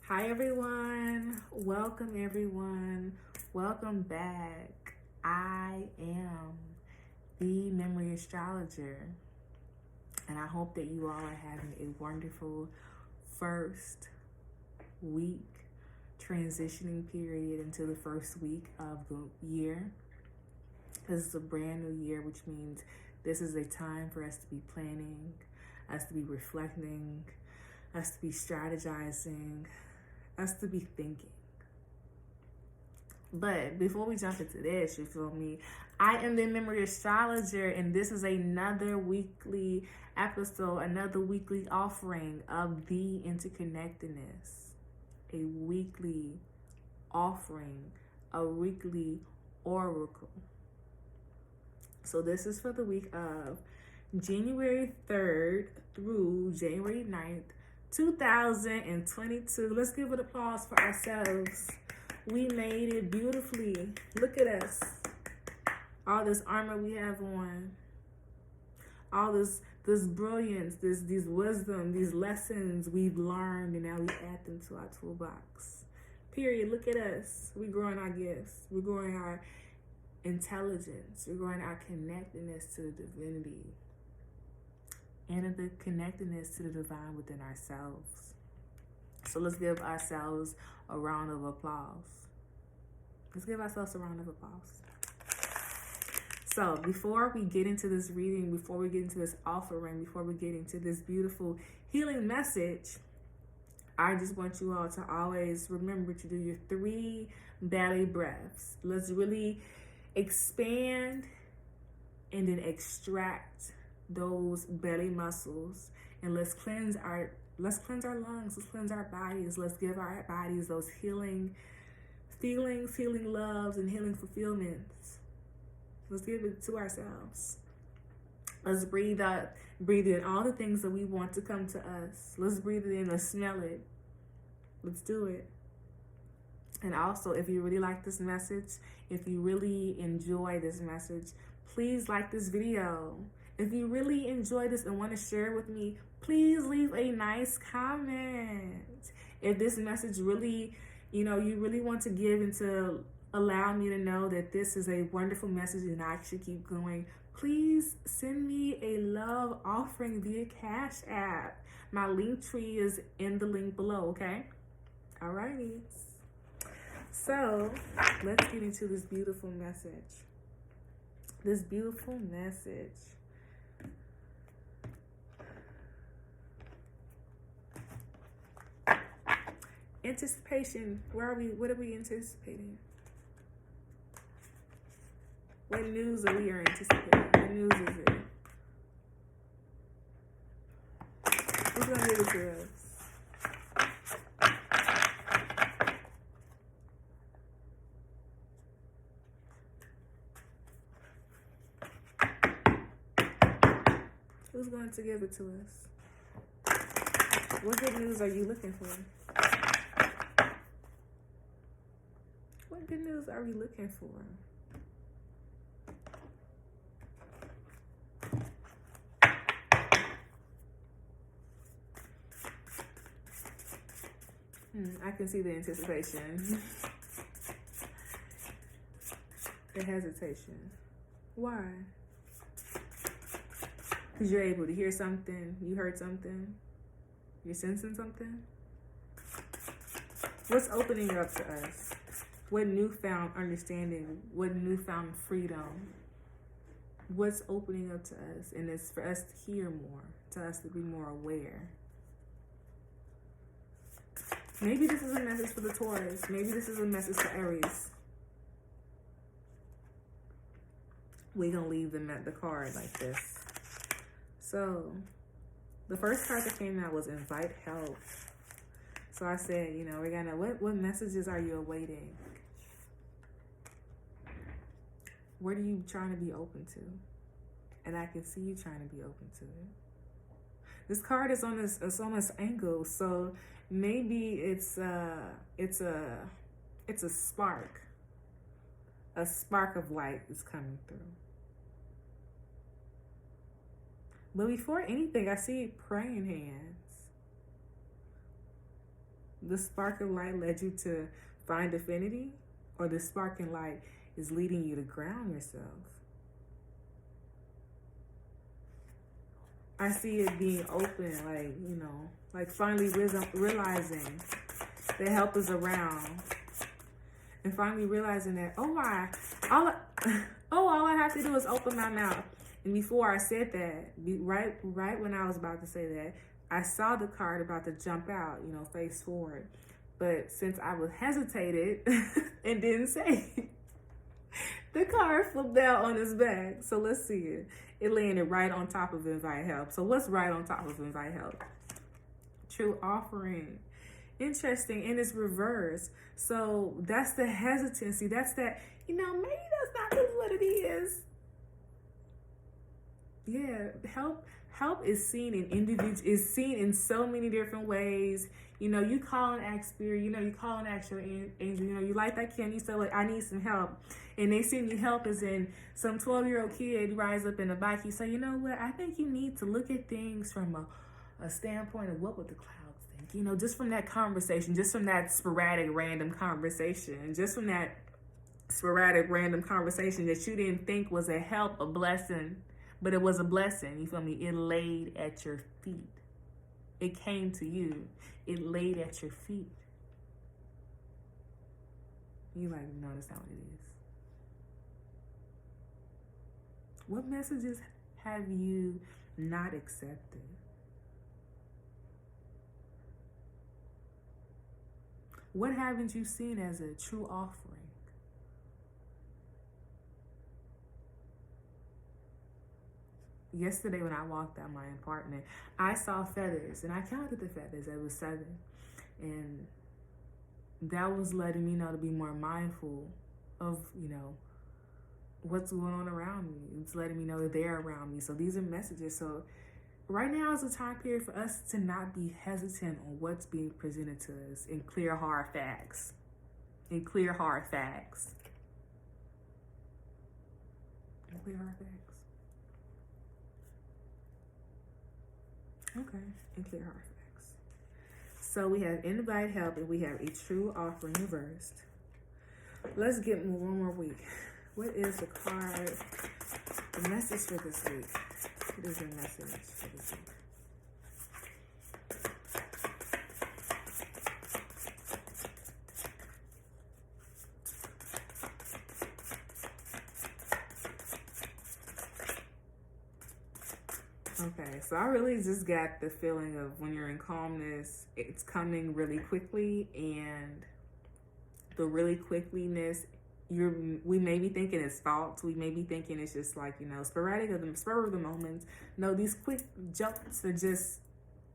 Hi everyone, welcome, welcome back. I am TheeMemoryAstrologer, and I hope that you all are having a wonderful first week, transitioning period into the first week of the year. This is a brand new year, which means this is a time for us to be planning, us to be reflecting, us to be strategizing, us to be thinking. But before we jump into this, you feel me? I am the Memory Astrologer, and this is another weekly episode, another weekly offering of the Interconnected-ness. A weekly offering, a weekly oracle. So this is for the week of January 3rd through January 9th, 2022. Let's give an applause for ourselves. We made it beautifully. Look at us. All this armor we have on. All this brilliance, these wisdom, these lessons we've learned, and now we add them to our toolbox. Period. Look at us. We're growing our gifts. We're growing our intelligence. We're growing our connectedness to the divinity and the connectedness to the divine within ourselves. So let's give ourselves a round of applause. Let's give ourselves a round of applause. So before we get into this reading, before we get into this offering, before we get into this beautiful healing message, I just want you all to always remember to do your 3 belly breaths. Let's really expand and then extract those belly muscles, and let's cleanse our lungs, let's cleanse our bodies, let's give our bodies those healing feelings, healing loves, and healing fulfillments. Let's give it to ourselves. Let's breathe in all the things that we want to come to us. Let's breathe it in, let's smell it. Let's do it. And also, if you really like this message, if you really enjoy this message, please like this video. If you really enjoy this and want to share it with me, please leave a nice comment. If this message really, you really want to give and to allow me to know that this is a wonderful message and I should keep going, please send me a love offering via Cash App. My link tree is in the link below, okay? Alrighty. So let's get into this beautiful message. This beautiful message. Anticipation. What are we anticipating? What news are we anticipating? What news is it? Who's gonna give it to us? Who's going to give it to us? What good news are you looking for? What good news are we looking for? I can see the anticipation. The hesitation. Why? Because you're able to hear something, you heard something, you're sensing something. What's opening up to us? What newfound understanding? What newfound freedom? What's opening up to us? And it's for us to hear more, to us to be more aware. Maybe this is a message for the Taurus. Maybe this is a message for Aries. We're going to leave them at the card like this. So, the first card that came out was invite help. So I said, we're going to, what messages are you awaiting? What are you trying to be open to? And I can see you trying to be open to it. This card is on this angle, so maybe it's a spark. A spark of light is coming through. But before anything, I see praying hands. The spark of light led you to find affinity, or the spark in light is leading you to ground yourself? I see it being open, like, you know, like finally realizing that help is around. And finally realizing that, all I have to do is open my mouth. And before I said that, right when I was about to say that, I saw the card about to jump out, you know, face forward. But since I was hesitated and didn't say it, the card flipped out on its back. So let's see it. It landed right on top of invite help. So what's right on top of invite help? True offering. Interesting. And it's reversed. So that's the hesitancy. That's that, you know, maybe that's not really what it is. Yeah, help is seen in so many different ways. You know, you call and ask spirit, you know, you call and ask your angel, you know, you like that kid and you say, like, I need some help. And they send you help as in some 12-year-old kid rise up in the bike. You say, you know what, I think you need to look at things from a standpoint of what would the clouds think. You know, just from that conversation, just from that sporadic random conversation, just from that sporadic random conversation that you didn't think was a help, a blessing, but it was a blessing. You feel me? It laid at your feet. It came to you. It laid at your feet. You like, no, that's not what it is. What messages have you not accepted? What haven't you seen as a true offering? Yesterday when I walked out my apartment, I saw feathers, and I counted the feathers. It was 7. And that was letting me know to be more mindful of, you know, what's going on around me. It's letting me know that they're around me. So these are messages. So right now is a time period for us to not be hesitant on what's being presented to us in clear, hard facts. In clear, hard facts. In clear, hard facts. Okay, and clear hard facts. So we have invite help and we have a true offering reversed. Let's get one more week. What is the card, the message for this week? What is the message for this week? Okay, so I really just got the feeling of when you're in calmness, it's coming really quickly, and the really quickliness, we may be thinking it's faults. We may be thinking it's just like, you know, sporadic of the spur of the moments. No, these quick jumps are just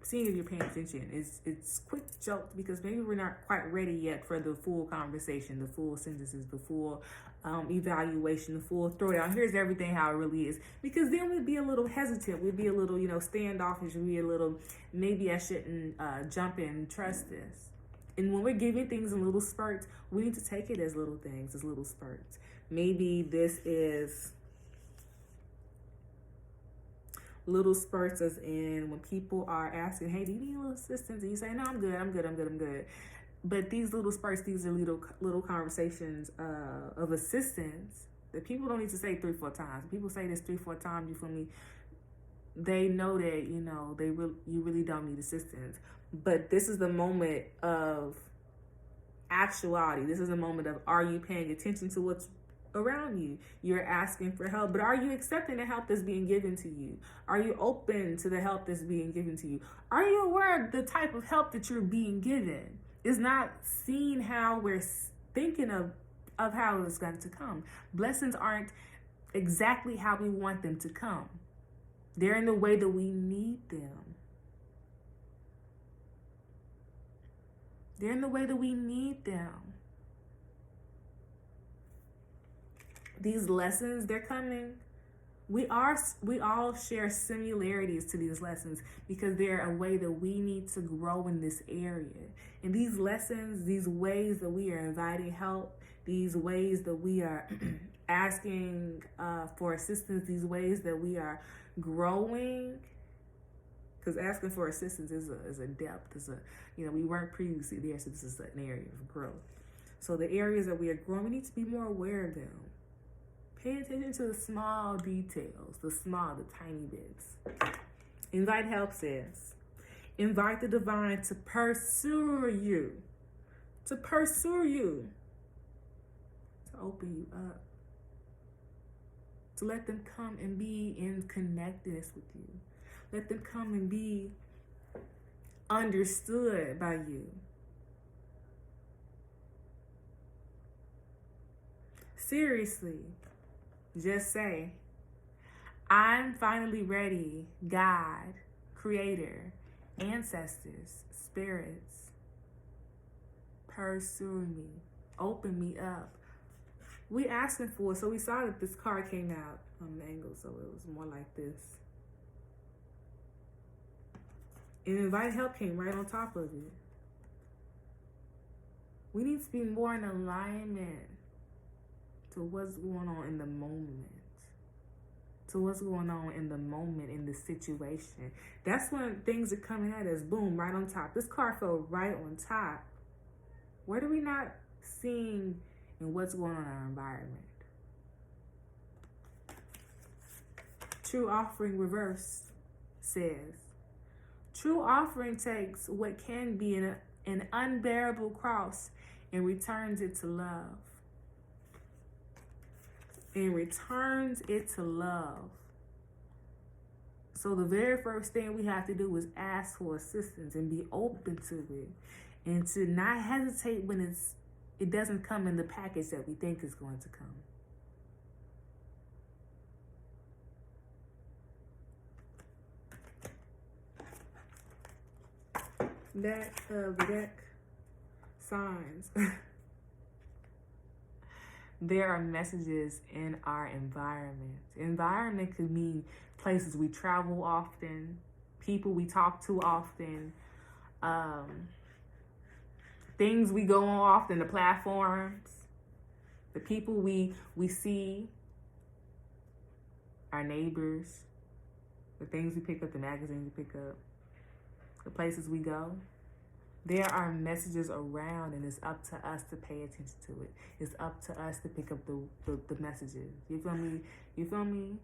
seeing if you're paying attention. It's quick jumps because maybe we're not quite ready yet for the full conversation, the full sentences, the full evaluation, the full throwdown. Here's everything how it really is. Because then we'd be a little hesitant. We'd be a little, you know, standoffish. We'd be a little, maybe I shouldn't jump in and trust this. And when we're giving things in little spurts, we need to take it as little things, as little spurts. Maybe this is little spurts as in when people are asking, hey, do you need a little assistance? And you say, no, I'm good. But these little spurts, these are little conversations of assistance that people don't need to say 3-4 times. People say this 3-4 times, you feel me? They know that, you know, you really don't need assistance. But this is the moment of actuality. This is a moment of, are you paying attention to what's around you? You're asking for help, but are you accepting the help that's being given to you? Are you open to the help that's being given to you? Are you aware of the type of help that you're being given? It's not seeing how we're thinking of how it's going to come. Blessings aren't exactly how we want them to come. They're in the way that we need them. They're in the way that we need them. These lessons, they're coming. We all share similarities to these lessons because they're a way that we need to grow in this area. And these lessons, these ways that we are inviting help, these ways that we are asking for assistance, these ways that we are growing, Because asking for assistance is a depth. We weren't previously there, so this is an area of growth. So the areas that we are growing, we need to be more aware of them. Pay attention to the small details, the tiny bits. Invite help says, invite the divine to pursue you. To pursue you. To open you up. To let them come and be in connectedness with you. Let them come and be understood by you. Seriously, just say, I'm finally ready, God, Creator, ancestors, spirits, pursue me, open me up. We asking for it, so we saw that this card came out on the angle, so it was more like this. And invite help came right on top of it. We need to be more in alignment to what's going on in the moment. To what's going on in the moment, in the situation. That's when things are coming at us, boom, right on top. This card fell right on top. What are we not seeing in what's going on in our environment? True offering reverse says, true offering takes what can be an unbearable cross and returns it to love. And returns it to love. So the very first thing we have to do is ask for assistance and be open to it. And to not hesitate when it doesn't come in the package that we think is going to come. Back of the deck, signs. There are messages in our environment. Environment could mean places we travel often, people we talk to often, things we go on often, the platforms, the people we see, our neighbors, the things we pick up, the magazines we pick up, the places we go. There are messages around, and it's up to us to pay attention to it. It's up to us to pick up the messages. You feel me? You feel me?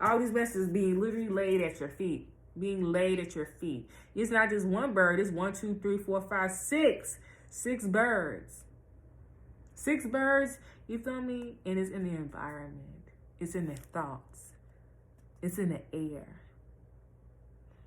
All these messages being literally laid at your feet. Being laid at your feet. It's not just one bird. It's 1, 2, 3, 4, 5, 6. 6 birds. 6 birds, you feel me? And it's in the environment. It's in the thoughts. It's in the air.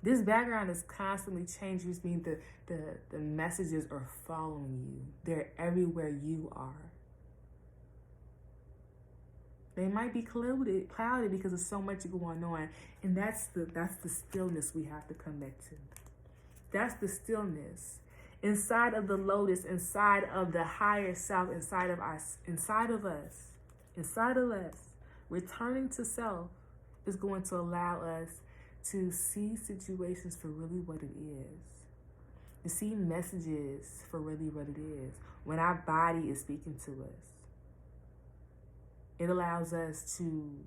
This background is constantly changing, which means the messages are following you. They're everywhere you are. They might be clouded because there's so much going on. And that's the stillness we have to come back to. That's the stillness. Inside of the lotus, inside of the higher self, inside of us, returning to self is going to allow us to see situations for really what it is. To see messages for really what it is. When our body is speaking to us. It allows us to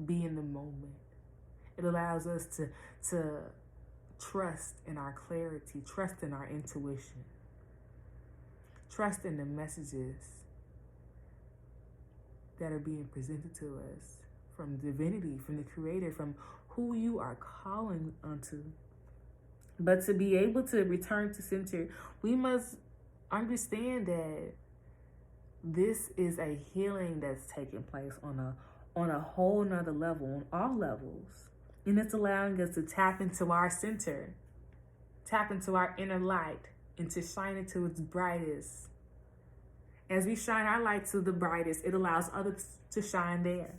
be in the moment. It allows us to trust in our clarity, trust in our intuition, trust in the messages that are being presented to us from divinity, from the Creator, from who you are calling unto. But to be able to return to center, we must understand that this is a healing that's taking place on a whole nother level, on all levels. And it's allowing us to tap into our center, tap into our inner light, and to shine it to its brightest. As we shine our light to the brightest, it allows others to shine theirs.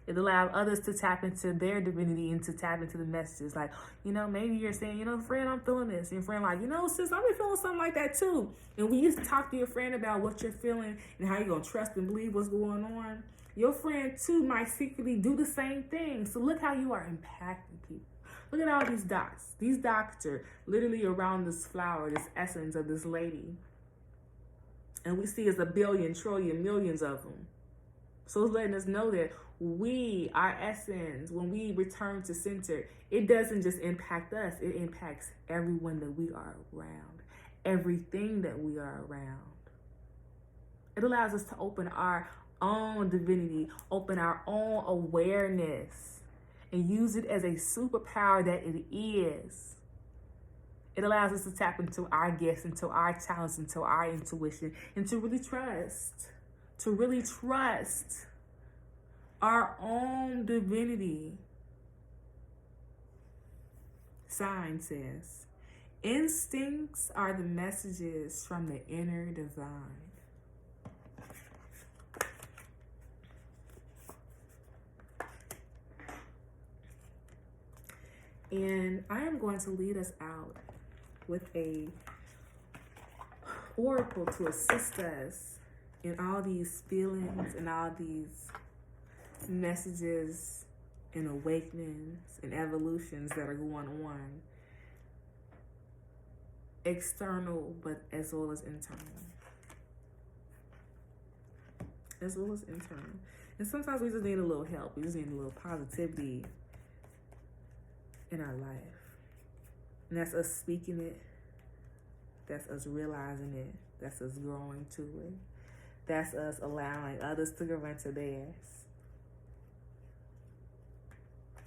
It allows others to tap into their divinity and to tap into the messages. Like, maybe you're saying, friend, I'm feeling this. And your friend like, sis, I've been feeling something like that too. And when you talk to your friend about what you're feeling and how you're going to trust and believe what's going on, your friend too might secretly do the same thing. So look how you are impacting people. Look at all these dots. These dots are literally around this flower, this essence of this lady. And we see it's a billion, trillion, millions of them. So it's letting us know that our essence, when we return to center, it doesn't just impact us, it impacts everyone that we are around, everything that we are around. It allows us to open our own divinity, open our own awareness, and use it as a superpower that it is. It allows us to tap into our gifts, into our talents, into our intuition, and to really trust our own divinity. Sign says, instincts are the messages from the inner divine. And I am going to lead us out with a oracle to assist us in all these feelings and all these messages and awakenings and evolutions that are going on, external but as well as internal. And sometimes we just need a little help. We just need a little positivity in our life. And that's us speaking it. That's us realizing it. That's us growing to it. That's us allowing others to go into theirs.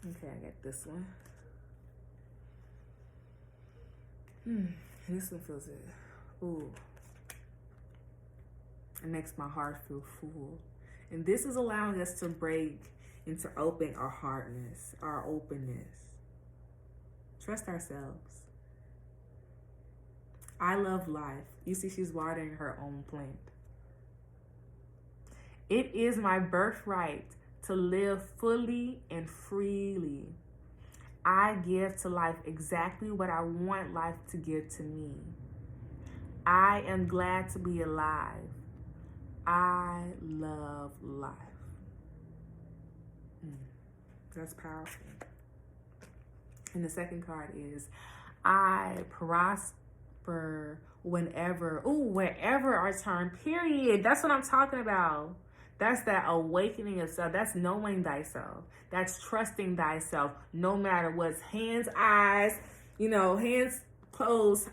Okay, I got this one. And this one feels it. Ooh. It makes my heart feel full. And this is allowing us to break into open our heartness, our openness. Trust ourselves. I love life. You see, she's watering her own plant. It is my birthright to live fully and freely. I give to life exactly what I want life to give to me. I am glad to be alive. I love life. That's powerful. And the second card is, I prosper wherever I turn, period. That's what I'm talking about. That's that awakening of self. That's knowing thyself. That's trusting thyself no matter what's hands, eyes, hands closed,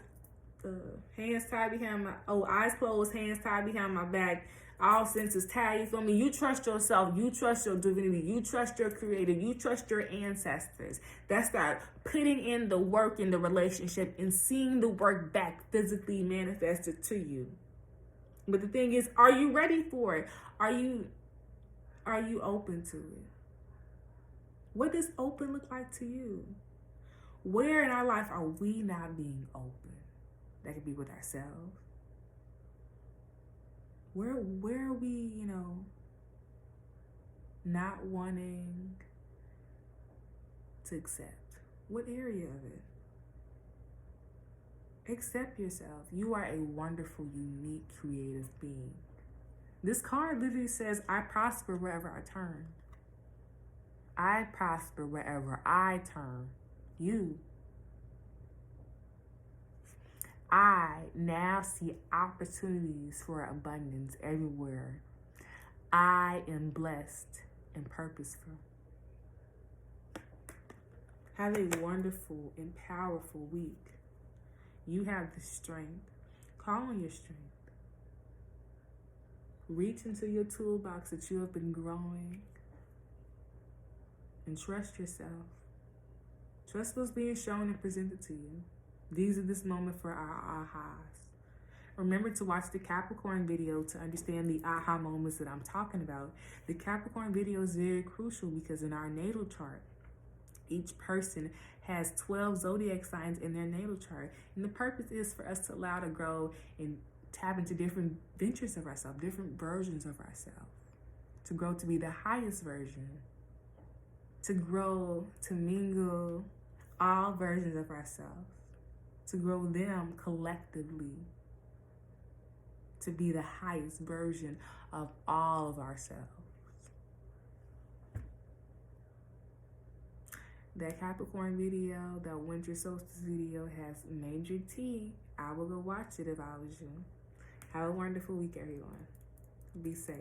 hands tied behind my, eyes closed, hands tied behind my back, all senses tied, you feel me? You trust yourself, you trust your divinity, you trust your creator, you trust your ancestors. That's that putting in the work in the relationship and seeing the work back physically manifested to you. But the thing is, are you ready for it? Are you open to it? What does open look like to you? Where in our life are we not being open? That could be with ourselves. Where are we, not wanting to accept? What area of it? Accept yourself. You are a wonderful, unique, creative being. This card literally says, I prosper wherever I turn. I prosper wherever I turn. You. I now see opportunities for abundance everywhere. I am blessed and purposeful. Have a wonderful and powerful week. You have the strength. Call on your strength. Reach into your toolbox that you have been growing. And trust yourself. Trust what's being shown and presented to you. These are this moment for our ahas. Remember to watch the Capricorn video to understand the aha moments that I'm talking about. The Capricorn video is very crucial because in our natal chart, each person has 12 zodiac signs in their natal chart. And the purpose is for us to allow to grow and tap into different ventures of ourselves, different versions of ourselves. To grow to be the highest version. To grow, to mingle all versions of ourselves. To grow them collectively. To be the highest version of all of ourselves. That Capricorn video, that winter solstice video has major tea. I will go watch it if I was you. Have a wonderful week, everyone. Be safe.